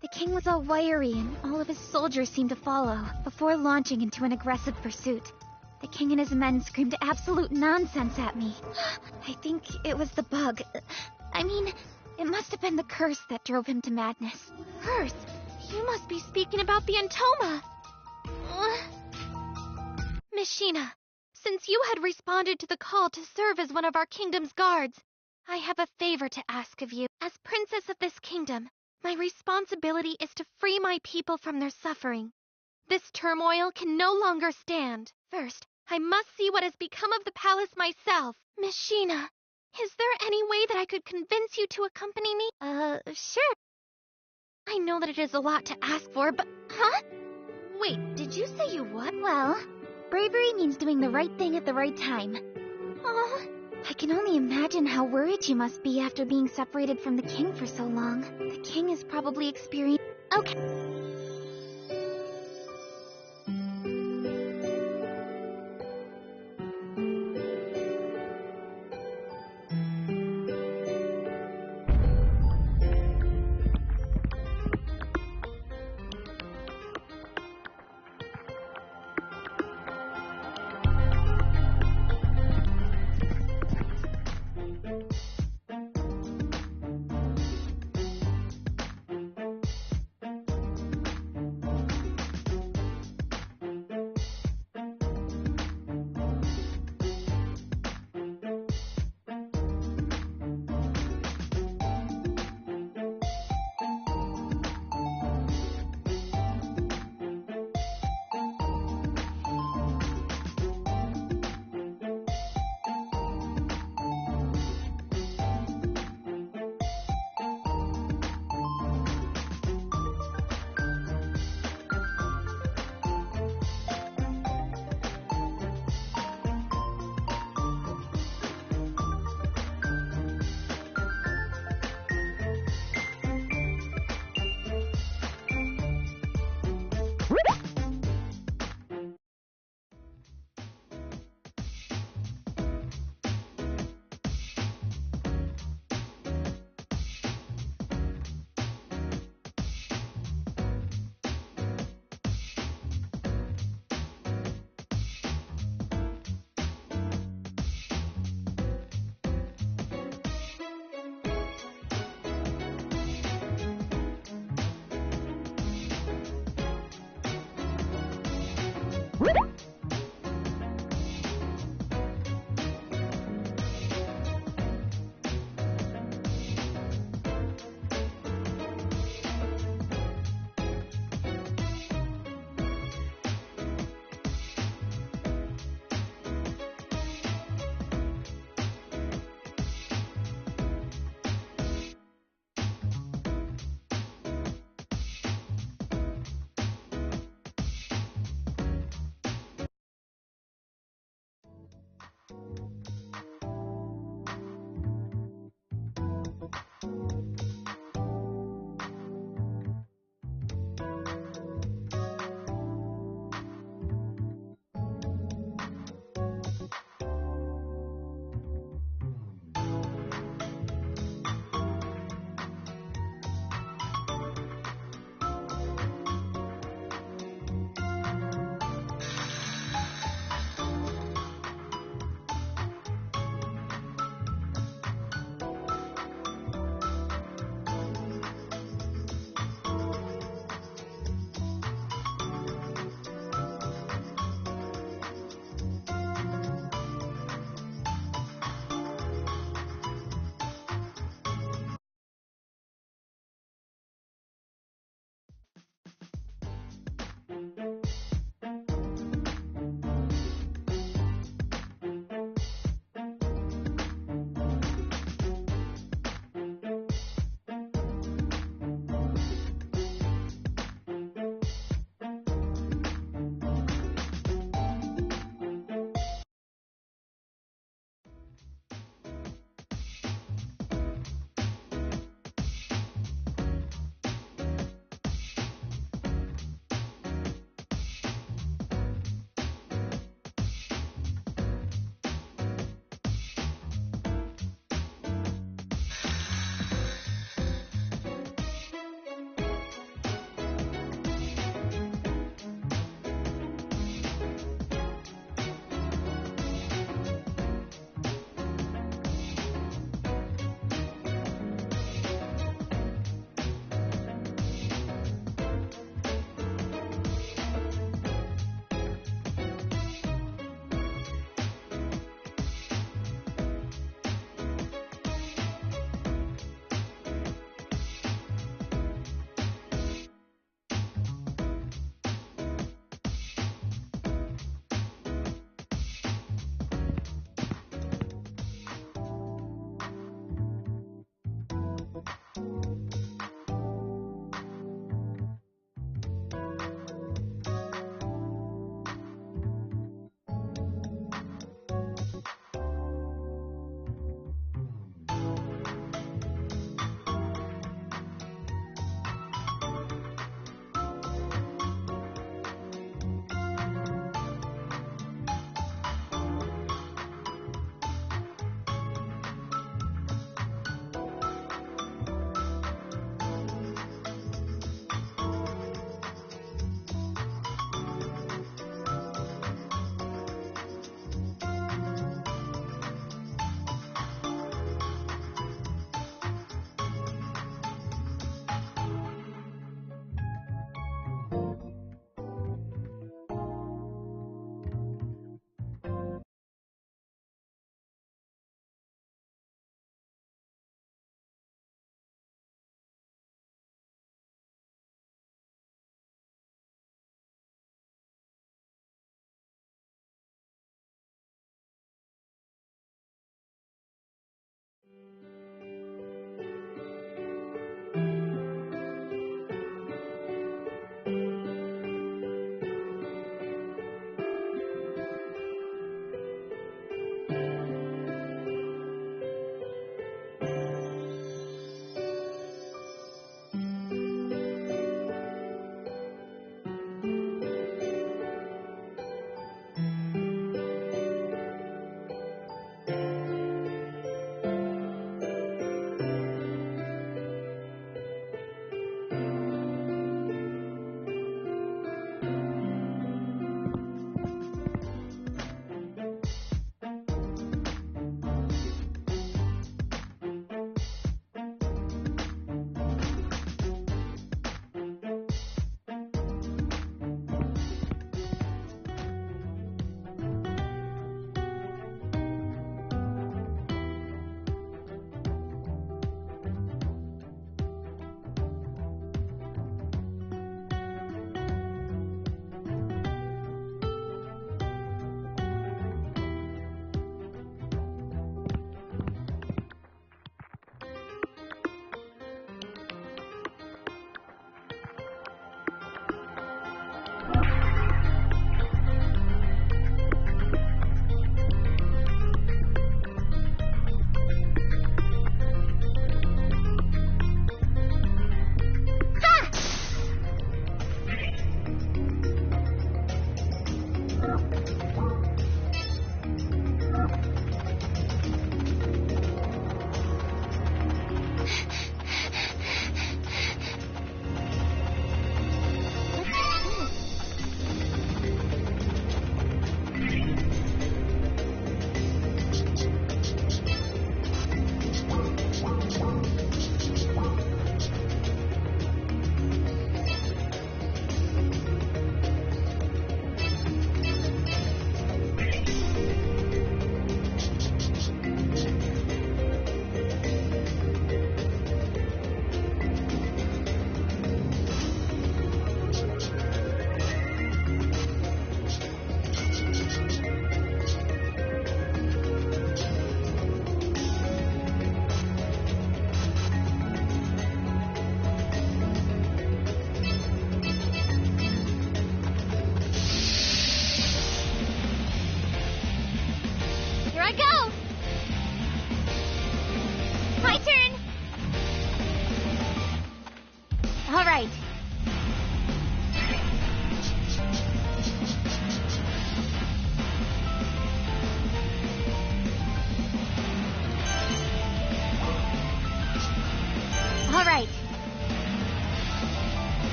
The king was all wiry, and all of his soldiers seemed to follow. Before launching into an aggressive pursuit, the king and his men screamed absolute nonsense at me. I think it was the bug. I mean, it must have been the curse that drove him to madness. Curse? You must be speaking about the Entoma! Miss Sheena, Since you had responded to the call to serve as one of our kingdom's guards, I have a favor to ask of you. As princess of this kingdom, my responsibility is to free my people from their suffering. This turmoil can no longer stand. First, I must see what has become of the palace myself. Miss Sheena, is there any way that I could convince you to accompany me? Sure. I know that it is a lot to ask for, but... Huh? Wait, did you say you what? Well, bravery means doing the right thing at the right time. Oh, I can only imagine how worried you must be after being separated from the king for so long. The king is probably experiencing... okay.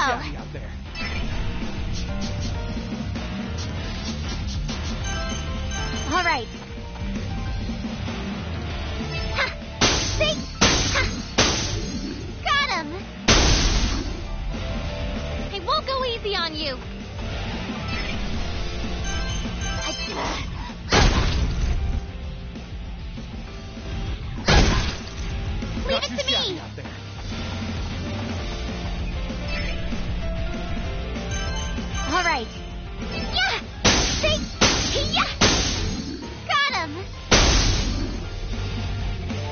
Daddy out there. All right. Ha! See? Ha! Got him! It won't go easy on you. Leave it to me! Out there. All right. Yeah! See? Yeah! Got him!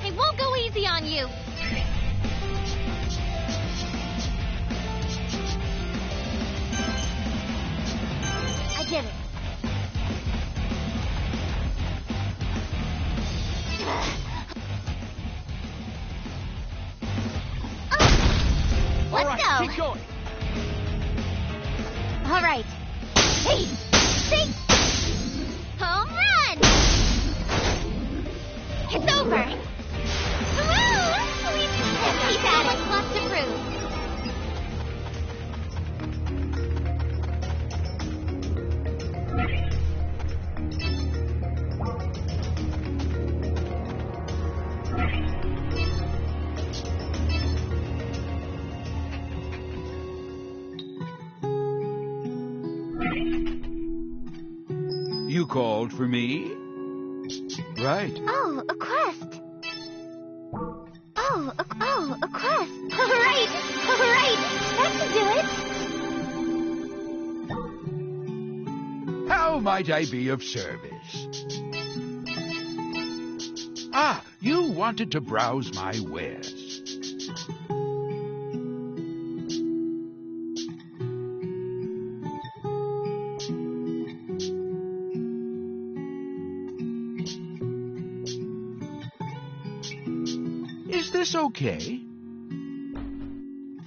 It won't go easy on you. I did it. All Let's right, go. keep going. All right. Hey! See? Home run! It's over! Woo! We've so much left to prove. You called for me? Right. Oh, a quest. Oh, a quest. All right. That should do it. How might I be of service? Ah, you wanted to browse my wares. Is this okay?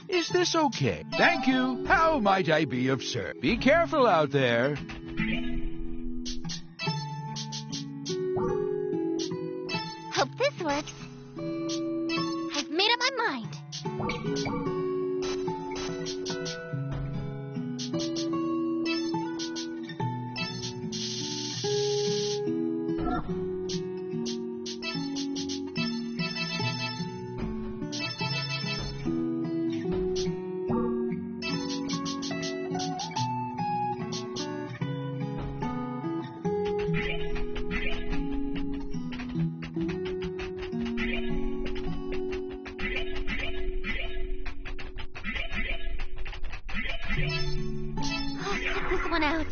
Is this okay? Thank you. How might I be of service? Be careful out there. Hope this works. I've made up my mind. I'll cut this one out.